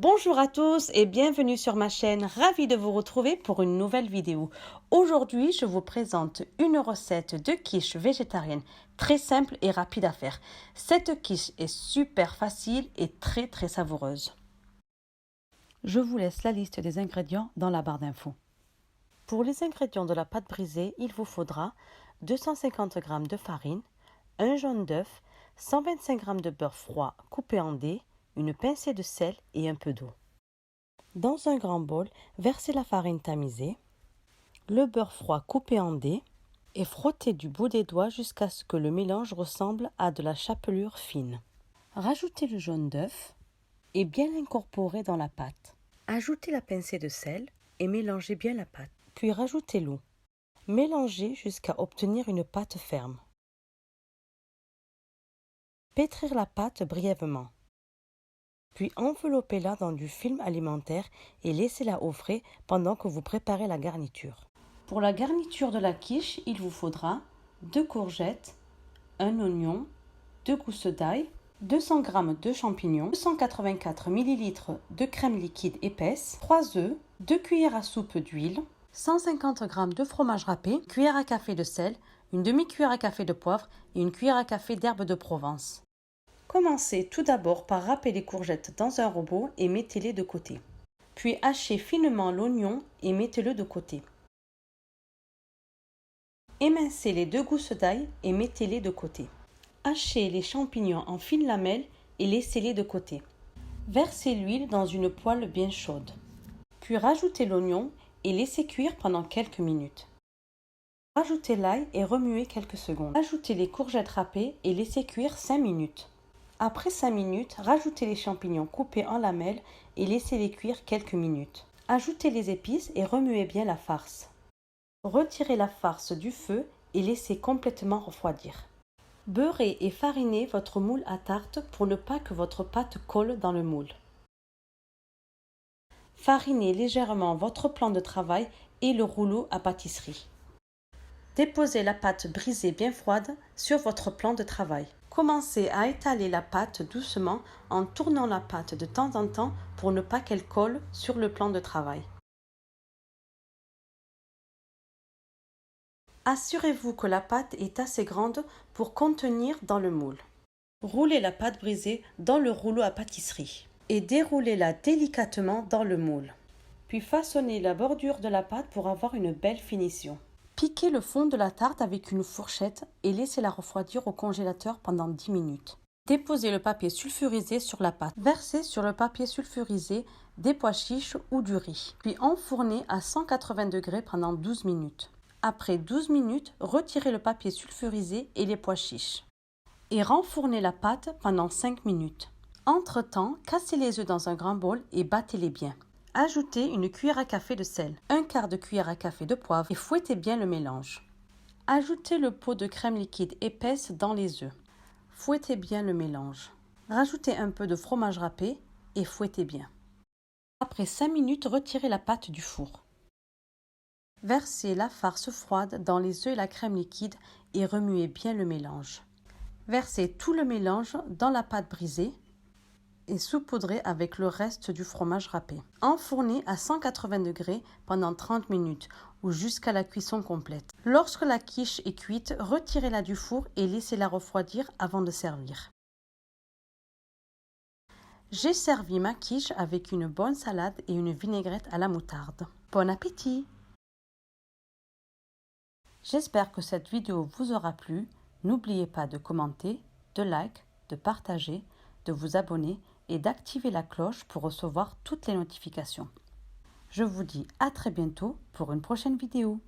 Bonjour à tous et bienvenue sur ma chaîne, ravie de vous retrouver pour une nouvelle vidéo. Aujourd'hui, je vous présente une recette de quiche végétarienne très simple et rapide à faire. Cette quiche est super facile et très savoureuse. Je vous laisse la liste des ingrédients dans la barre d'infos. Pour les ingrédients de la pâte brisée, il vous faudra 250 g de farine, un jaune d'œuf, 125 g de beurre froid coupé en dés, une pincée de sel et un peu d'eau. Dans un grand bol, versez la farine tamisée, le beurre froid coupé en dés et frottez du bout des doigts jusqu'à ce que le mélange ressemble à de la chapelure fine. Rajoutez le jaune d'œuf et bien l'incorporer dans la pâte. Ajoutez la pincée de sel et mélangez bien la pâte. Puis rajoutez l'eau. Mélangez jusqu'à obtenir une pâte ferme. Pétrir la pâte brièvement. Puis enveloppez-la dans du film alimentaire et laissez-la au frais pendant que vous préparez la garniture. Pour la garniture de la quiche, il vous faudra 2 courgettes, un oignon, 2 gousses d'ail, 200 g de champignons, 284 ml de crème liquide épaisse, 3 œufs, 2 cuillères à soupe d'huile, 150 g de fromage râpé, une cuillère à café de sel, une demi-cuillère à café de poivre et une cuillère à café d'herbes de Provence. Commencez tout d'abord par râper les courgettes dans un robot et mettez-les de côté. Puis hachez finement l'oignon et mettez-le de côté. Émincez les 2 gousses d'ail et mettez-les de côté. Hachez les champignons en fines lamelles et laissez-les de côté. Versez l'huile dans une poêle bien chaude. Puis rajoutez l'oignon et laissez cuire pendant quelques minutes. Rajoutez l'ail et remuez quelques secondes. Ajoutez les courgettes râpées et laissez cuire 5 minutes. Après 5 minutes, rajoutez les champignons coupés en lamelles et laissez-les cuire quelques minutes. Ajoutez les épices et remuez bien la farce. Retirez la farce du feu et laissez complètement refroidir. Beurrez et farinez votre moule à tarte pour ne pas que votre pâte colle dans le moule. Farinez légèrement votre plan de travail et le rouleau à pâtisserie. Déposez la pâte brisée bien froide sur votre plan de travail. Commencez à étaler la pâte doucement en tournant la pâte de temps en temps pour ne pas qu'elle colle sur le plan de travail. Assurez-vous que la pâte est assez grande pour contenir dans le moule. Roulez la pâte brisée dans le rouleau à pâtisserie et déroulez-la délicatement dans le moule. Puis façonnez la bordure de la pâte pour avoir une belle finition. Piquez le fond de la tarte avec une fourchette et laissez-la refroidir au congélateur pendant 10 minutes. Déposez le papier sulfurisé sur la pâte. Versez sur le papier sulfurisé des pois chiches ou du riz. Puis enfournez à 180 degrés pendant 12 minutes. Après 12 minutes, retirez le papier sulfurisé et les pois chiches. Et renfournez la pâte pendant 5 minutes. Entre-temps, cassez les œufs dans un grand bol et battez-les bien. Ajoutez une cuillère à café de sel, un quart de cuillère à café de poivre et fouettez bien le mélange. Ajoutez le pot de crème liquide épaisse dans les œufs. Fouettez bien le mélange. Rajoutez un peu de fromage râpé et fouettez bien. Après 5 minutes, retirez la pâte du four. Versez la farce froide dans les œufs et la crème liquide et remuez bien le mélange. Versez tout le mélange dans la pâte brisée et saupoudrez avec le reste du fromage râpé. Enfournez à 180 degrés pendant 30 minutes ou jusqu'à la cuisson complète. Lorsque la quiche est cuite, retirez-la du four et laissez-la refroidir avant de servir. J'ai servi ma quiche avec une bonne salade et une vinaigrette à la moutarde. Bon appétit! J'espère que cette vidéo vous aura plu. N'oubliez pas de commenter, de like, de partager, de vous abonner et d'activer la cloche pour recevoir toutes les notifications. Je vous dis à très bientôt pour une prochaine vidéo.